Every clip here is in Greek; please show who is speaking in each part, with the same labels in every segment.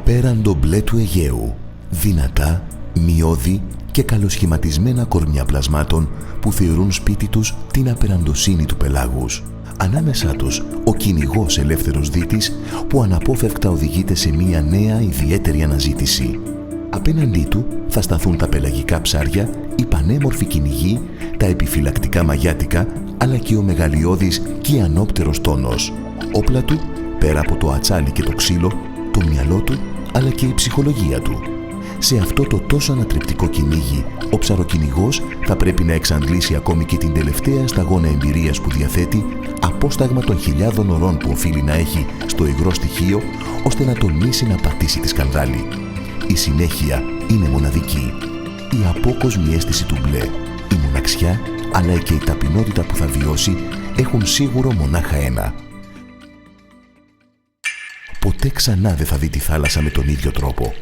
Speaker 1: απέραντο μπλε του Αιγαίου, δυνατά, μειώδη και καλοσχηματισμένα κορμιά πλασμάτων που θεωρούν σπίτι τους την απεραντοσύνη του πελάγους. Ανάμεσά τους ο κυνηγός ελεύθερος δίτης που αναπόφευκτα οδηγείται σε μια νέα ιδιαίτερη αναζήτηση. Απέναντί του θα σταθούν τα πελαγικά ψάρια, οι πανέμορφοι κυνηγοί, τα επιφυλακτικά μαγιάτικα, αλλά και ο μεγαλειώδης και ανώπτερος τόνος. Όπλα του, πέρα από το ατσάλι και το ξύλο, το μυαλό του, αλλά και η ψυχολογία του. Σε αυτό το τόσο ανατρεπτικό κυνήγι, ο ψαροκυνηγός θα πρέπει να εξαντλήσει ακόμη και την τελευταία σταγόνα εμπειρίας που διαθέτει, απόσταγμα των χιλιάδων ωρών που οφείλει να έχει στο υγρό στοιχείο, ώστε να τολμήσει να πατήσει τη σκανδάλη. Η συνέχεια είναι μοναδική. Η απόκοσμη αίσθηση του μπλε, η μοναξιά, αλλά και η ταπεινότητα που θα βιώσει έχουν σίγουρο μονάχα ένα. Ποτέ ξανά δεν θα δει τη θάλασσα με τον ίδιο τρόπο.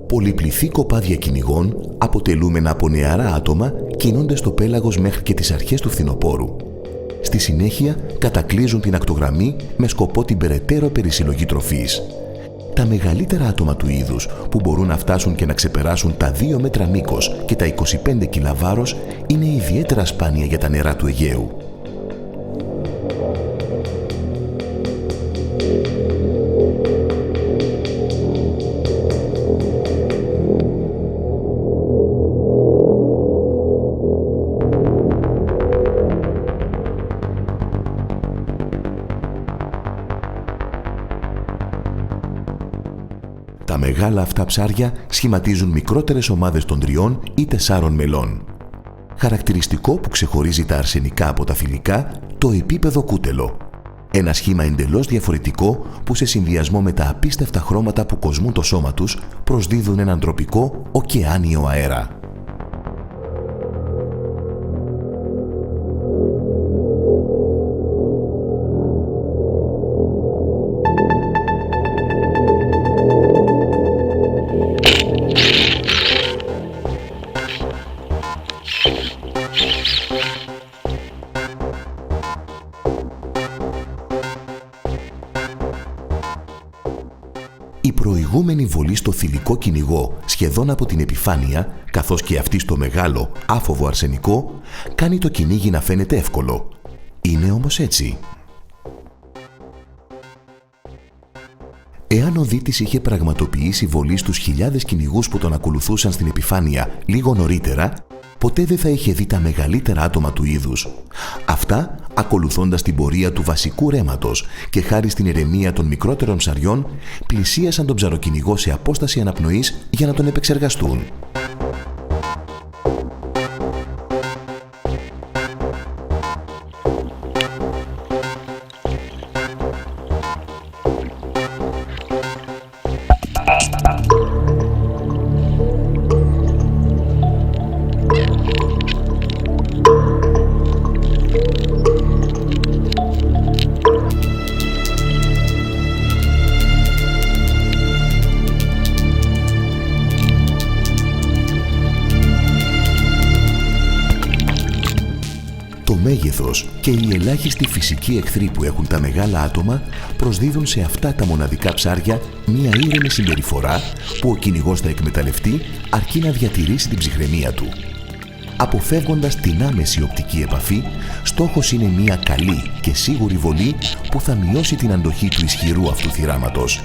Speaker 1: Πολυπληθή κοπάδια κυνηγών, αποτελούμενα από νεαρά άτομα, κινούνται στο πέλαγος μέχρι και τις αρχές του φθινοπόρου. Στη συνέχεια κατακλείζουν την ακτογραμμή με σκοπό την περαιτέρω περισυλλογή τροφής. Τα μεγαλύτερα άτομα του είδους, που μπορούν να φτάσουν και να ξεπεράσουν τα 2 μέτρα μήκος και τα 25 κιλά βάρος, είναι ιδιαίτερα σπάνια για τα νερά του Αιγαίου. Τα μεγάλα αυτά ψάρια σχηματίζουν μικρότερες ομάδες των 3 ή 4 μελών. Χαρακτηριστικό που ξεχωρίζει τα αρσενικά από τα θηλυκά, το επίπεδο κούτελο. Ένα σχήμα εντελώς διαφορετικό που σε συνδυασμό με τα απίστευτα χρώματα που κοσμούν το σώμα τους προσδίδουν έναν τροπικό ωκεάνιο αέρα. Η προηγούμενη βολή στο θηλυκό κυνηγό σχεδόν από την επιφάνεια, καθώς και αυτή στο μεγάλο άφοβο αρσενικό, κάνει το κυνήγι να φαίνεται εύκολο. Είναι όμως έτσι. Εάν ο δίτης είχε πραγματοποιήσει βολή στους χιλιάδες κυνηγούς που τον ακολουθούσαν στην επιφάνεια λίγο νωρίτερα, ποτέ δεν θα είχε δει τα μεγαλύτερα άτομα του είδους. Αυτά ακολουθώντας την πορεία του βασικού ρέματος και χάρη στην ηρεμία των μικρότερων ψαριών, πλησίασαν τον ψαροκυνηγό σε απόσταση αναπνοής για να τον επεξεργαστούν. Το μέγεθος και οι ελάχιστοι φυσικοί εχθροί που έχουν τα μεγάλα άτομα προσδίδουν σε αυτά τα μοναδικά ψάρια μία ήρεμη συμπεριφορά που ο κυνηγός θα εκμεταλλευτεί αρκεί να διατηρήσει την ψυχραιμία του. Αποφεύγοντας την άμεση οπτική επαφή, στόχος είναι μία καλή και σίγουρη βολή που θα μειώσει την αντοχή του ισχυρού αυτού θυράματος.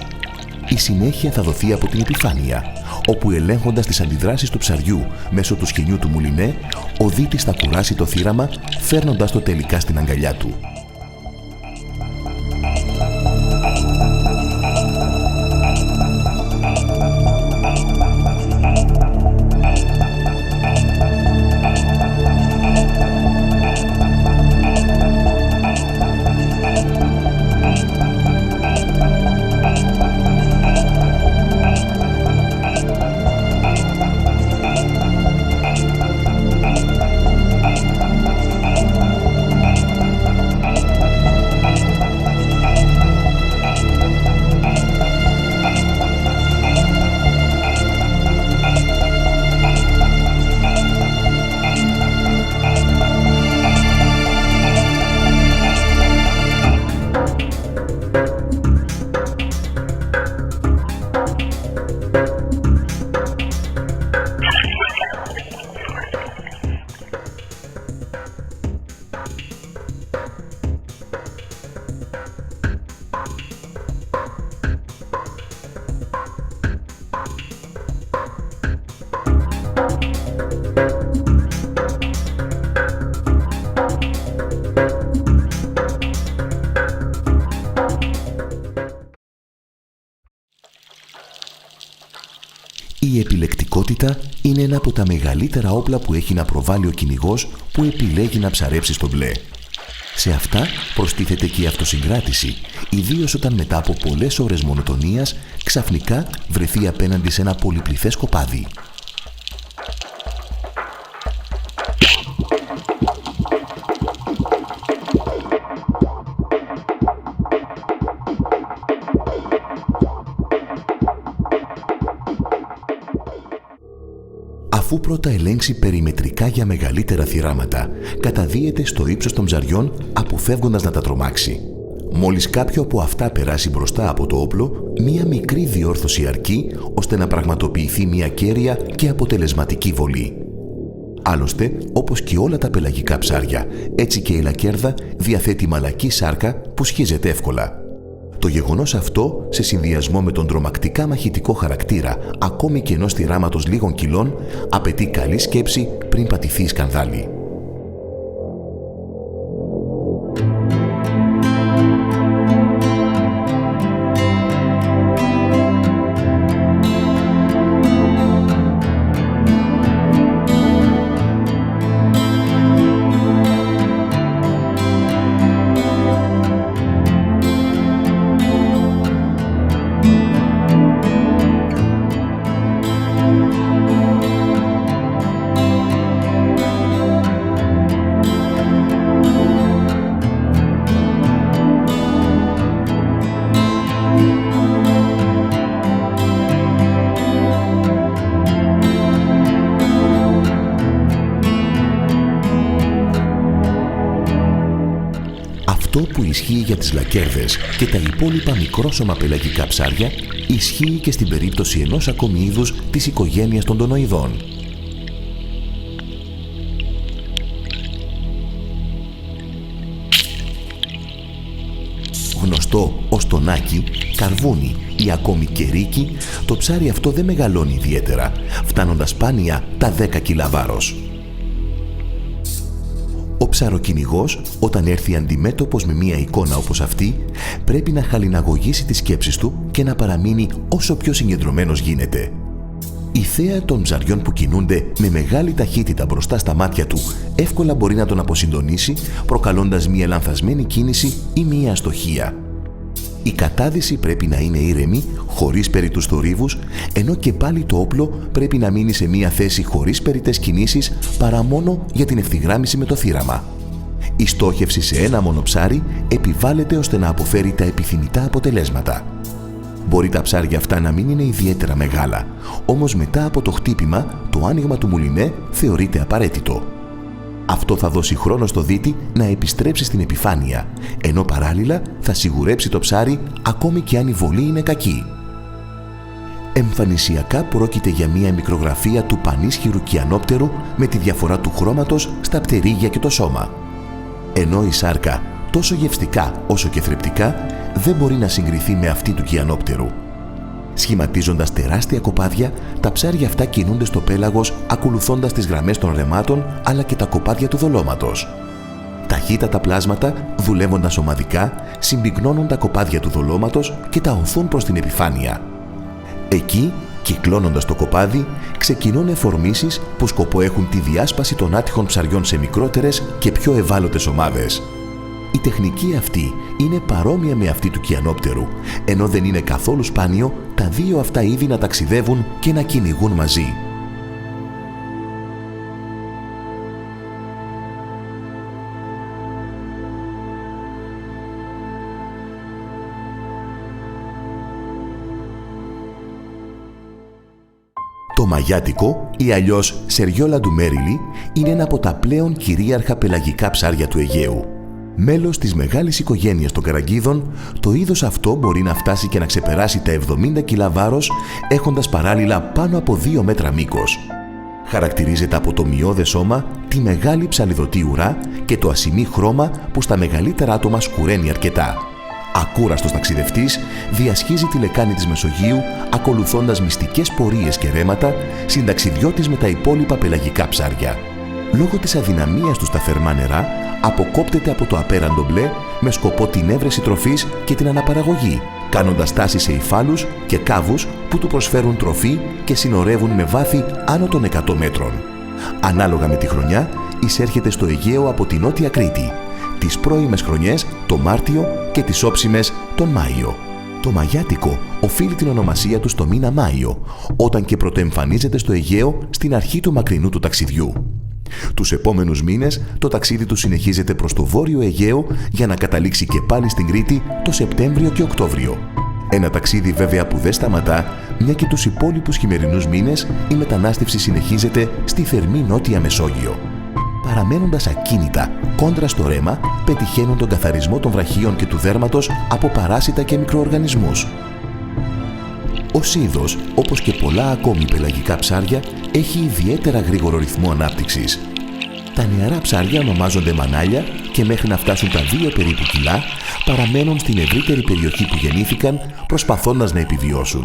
Speaker 1: Η συνέχεια θα δοθεί από την επιφάνεια, όπου ελέγχοντας τις αντιδράσεις του ψαριού μέσω του σχοινιού του μουλινέ, ο δίτης θα κουράσει το θύραμα, φέρνοντας το τελικά στην αγκαλιά του. Η επιλεκτικότητα είναι ένα από τα μεγαλύτερα όπλα που έχει να προβάλλει ο κυνηγός που επιλέγει να ψαρέψει στο μπλε. Σε αυτά προστίθεται και η αυτοσυγκράτηση, ιδίως όταν μετά από πολλές ώρες μονοτονίας ξαφνικά βρεθεί απέναντι σε ένα πολυπληθές κοπάδι. Αφού πρώτα ελέγξει περιμετρικά για μεγαλύτερα θυράματα, καταδύεται στο ύψος των ψαριών, αποφεύγοντας να τα τρομάξει. Μόλις κάποιο από αυτά περάσει μπροστά από το όπλο, μία μικρή διόρθωση αρκεί ώστε να πραγματοποιηθεί μία κέρια και αποτελεσματική βολή. Άλλωστε, όπως και όλα τα πελαγικά ψάρια, έτσι και η λακκέρδα διαθέτει μαλακή σάρκα που σχίζεται εύκολα. Το γεγονός αυτό, σε συνδυασμό με τον τρομακτικά μαχητικό χαρακτήρα ακόμη και ενός θυράματος λίγων κιλών, απαιτεί καλή σκέψη πριν πατηθεί η σκανδάλη. Αυτό που ισχύει για τις λακκέρδες και τα υπόλοιπα μικρόσωμα πελαγικά ψάρια ισχύει και στην περίπτωση ενός ακόμη είδους της οικογένειας των τονοειδών. Γνωστό ως τονάκι, καρβούνι ή ακόμη κερίκι, το ψάρι αυτό δεν μεγαλώνει ιδιαίτερα, φτάνοντας σπάνια τα 10 κιλά βάρος. Ο ψαροκυνηγός, όταν έρθει αντιμέτωπος με μία εικόνα όπως αυτή, πρέπει να χαλιναγωγήσει τις σκέψεις του και να παραμείνει όσο πιο συγκεντρωμένος γίνεται. Η θέα των ψαριών που κινούνται με μεγάλη ταχύτητα μπροστά στα μάτια του εύκολα μπορεί να τον αποσυντονίσει, προκαλώντας μία λανθασμένη κίνηση ή μία αστοχία. Η κατάδυση πρέπει να είναι ήρεμη, χωρίς περιττούς θορύβους, ενώ και πάλι το όπλο πρέπει να μείνει σε μία θέση χωρίς περιττές κινήσεις, παρά μόνο για την ευθυγράμμιση με το θύραμα. Η στόχευση σε ένα μόνο ψάρι επιβάλλεται ώστε να αποφέρει τα επιθυμητά αποτελέσματα. Μπορεί τα ψάρια αυτά να μην είναι ιδιαίτερα μεγάλα, όμως μετά από το χτύπημα, το άνοιγμα του μουλινέ θεωρείται απαραίτητο. Αυτό θα δώσει χρόνο στο δίτη να επιστρέψει στην επιφάνεια, ενώ παράλληλα θα σιγουρέψει το ψάρι ακόμη και αν η βολή είναι κακή. Εμφανισιακά πρόκειται για μία μικρογραφία του πανίσχυρου κιανόπτερου με τη διαφορά του χρώματος στα πτερίγια και το σώμα. Ενώ η σάρκα, τόσο γευστικά όσο και θρεπτικά, δεν μπορεί να συγκριθεί με αυτή του κιανόπτερου. Σχηματίζοντας τεράστια κοπάδια, τα ψάρια αυτά κινούνται στο πέλαγος ακολουθώντας τις γραμμές των ρεμάτων αλλά και τα κοπάδια του δολώματος. Ταχύτατα πλάσματα, δουλεύοντας ομαδικά, συμπυκνώνουν τα κοπάδια του δολώματος και τα οθούν προς την επιφάνεια. Εκεί, κυκλώνοντας το κοπάδι, ξεκινούν εφορμήσεις που σκοπό έχουν τη διάσπαση των άτυχων ψαριών σε μικρότερες και πιο ευάλωτες ομάδες. Η τεχνική αυτή είναι παρόμοια με αυτή του κιανόπτερου, ενώ δεν είναι καθόλου σπάνιο τα δύο αυτά είδη να ταξιδεύουν και να κυνηγούν μαζί. Το μαγιάτικο ή αλλιώς Σεριόλα ντου Μέριλι είναι ένα από τα πλέον κυρίαρχα πελαγικά ψάρια του Αιγαίου. Μέλος της μεγάλης οικογένειας των καραγκίδων, το είδος αυτό μπορεί να φτάσει και να ξεπεράσει τα 70 κιλά βάρος, έχοντας παράλληλα πάνω από 2 μέτρα μήκος. Χαρακτηρίζεται από το μειώδες σώμα, τη μεγάλη ψαλιδωτή ουρά και το ασημί χρώμα που στα μεγαλύτερα άτομα σκουραίνει αρκετά. Ακούραστος ταξιδευτής διασχίζει τη λεκάνη της Μεσογείου ακολουθώντας μυστικές πορείες και ρέματα, συνταξιδιώτης με τα υπόλοιπα πελαγικά ψάρια. Λόγω της αδυναμίας του στα θερμά νερά, αποκόπτεται από το απέραντο μπλε με σκοπό την έβρεση τροφής και την αναπαραγωγή, κάνοντας τάση σε υφάλους και κάβους που του προσφέρουν τροφή και συνορεύουν με βάθη άνω των 100 μέτρων. Ανάλογα με τη χρονιά, εισέρχεται στο Αιγαίο από τη Νότια Κρήτη, τις πρώιμες χρονιές το Μάρτιο και τις όψιμες τον Μάιο. Το μαγιάτικο οφείλει την ονομασία του στο μήνα Μάιο, όταν και πρωτοεμφανίζεται στο Αιγαίο στην αρχή του μακρινού του ταξιδιού. Τους επόμενους μήνες το ταξίδι του συνεχίζεται προς το Βόρειο Αιγαίο για να καταλήξει και πάλι στην Κρήτη το Σεπτέμβριο και Οκτώβριο. Ένα ταξίδι βέβαια που δεν σταματά, μια και τους υπόλοιπους χειμερινούς μήνες η μετανάστευση συνεχίζεται στη θερμή Νότια Μεσόγειο. Παραμένοντας ακίνητα κόντρα στο ρέμα, πετυχαίνουν τον καθαρισμό των βραχίων και του δέρματος από παράσιτα και μικροοργανισμούς. Ο Σίδος, όπως και πολλά ακόμη πελαγικά ψάρια, έχει ιδιαίτερα γρήγορο ρυθμό ανάπτυξης. Τα νεαρά ψάρια ονομάζονται μανάλια και μέχρι να φτάσουν τα 2 περίπου κιλά παραμένουν στην ευρύτερη περιοχή που γεννήθηκαν, προσπαθώντας να επιβιώσουν.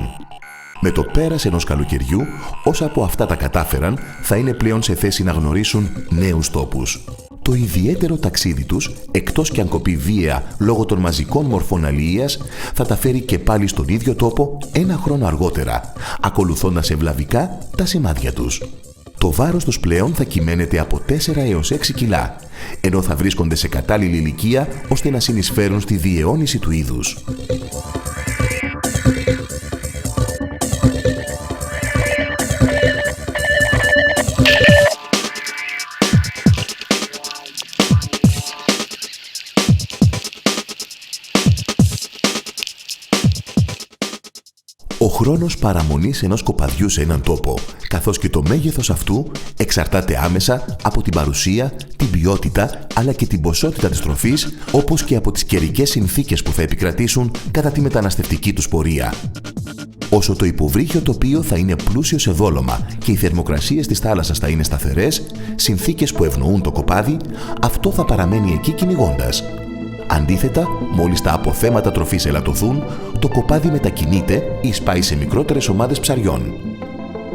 Speaker 1: Με το πέρας ενός καλοκαιριού, όσα από αυτά τα κατάφεραν, θα είναι πλέον σε θέση να γνωρίσουν νέους τόπους. Το ιδιαίτερο ταξίδι τους, εκτός κι αν κοπεί βία λόγω των μαζικών μορφών αλληλείας, θα τα φέρει και πάλι στον ίδιο τόπο 1 χρόνο αργότερα, ακολουθώντας ευλαβικά τα σημάδια τους. Το βάρος τους πλέον θα κυμαίνεται από 4 έως 6 κιλά, ενώ θα βρίσκονται σε κατάλληλη ηλικία ώστε να συνεισφέρουν στη διαιώνιση του είδους. Ο χρόνος παραμονής ενός κοπαδιού σε έναν τόπο, καθώς και το μέγεθος αυτού, εξαρτάται άμεσα από την παρουσία, την ποιότητα, αλλά και την ποσότητα της τροφής, όπως και από τις καιρικές συνθήκες που θα επικρατήσουν κατά τη μεταναστευτική τους πορεία. Όσο το υποβρύχιο τοπίο θα είναι πλούσιο σε δόλωμα και οι θερμοκρασίες της θάλασσας θα είναι σταθερές, συνθήκες που ευνοούν το κοπάδι, αυτό θα παραμένει εκεί κυνηγώντας. Αντίθετα, μόλις τα αποθέματα τροφής ελαττωθούν, το κοπάδι μετακινείται ή σπάει σε μικρότερες ομάδες ψαριών.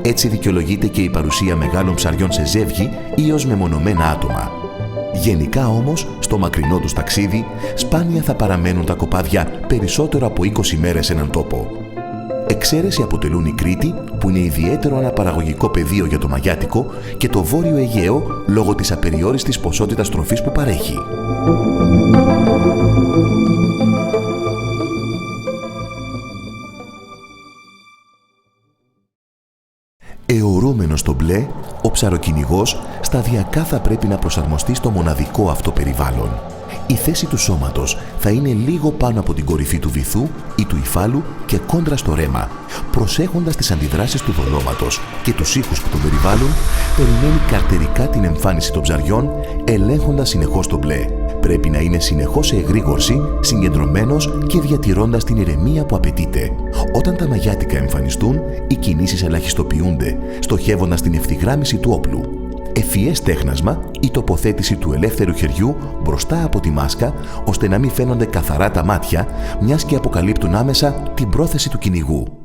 Speaker 1: Έτσι δικαιολογείται και η παρουσία μεγάλων ψαριών σε ζεύγη ή ως μεμονωμένα άτομα. Γενικά όμως, στο μακρινό τους ταξίδι, σπάνια θα παραμένουν τα κοπάδια περισσότερο από 20 μέρες σε έναν τόπο. Εξαίρεση αποτελούν η Κρήτη, που είναι ιδιαίτερο αναπαραγωγικό πεδίο για το μαγιάτικο, και το Βόρειο Αιγαίο λόγω της απεριόριστης ποσότητας τροφής που παρέχει. Αιωρούμενος στο μπλε, ο ψαροκυνηγός σταδιακά θα πρέπει να προσαρμοστεί στο μοναδικό αυτό περιβάλλον. Η θέση του σώματος θα είναι λίγο πάνω από την κορυφή του βυθού ή του υφάλου και κόντρα στο ρέμα. Προσέχοντας τις αντιδράσεις του δολώματος και τους ήχους που τον περιβάλλουν, περιμένει καρτερικά την εμφάνιση των ψαριών, ελέγχοντας συνεχώς το μπλε. Πρέπει να είναι συνεχώς σε εγρήγορση, συγκεντρωμένος και διατηρώντας την ηρεμία που απαιτείται. Όταν τα μαγιάτικα εμφανιστούν, οι κινήσεις ελαχιστοποιούνται, στοχεύοντας την ευθυγράμμιση του όπλου. Ευφυές τέχνασμα, η τοποθέτηση του ελεύθερου χεριού μπροστά από τη μάσκα, ώστε να μην φαίνονται καθαρά τα μάτια, μιας και αποκαλύπτουν άμεσα την πρόθεση του κυνηγού.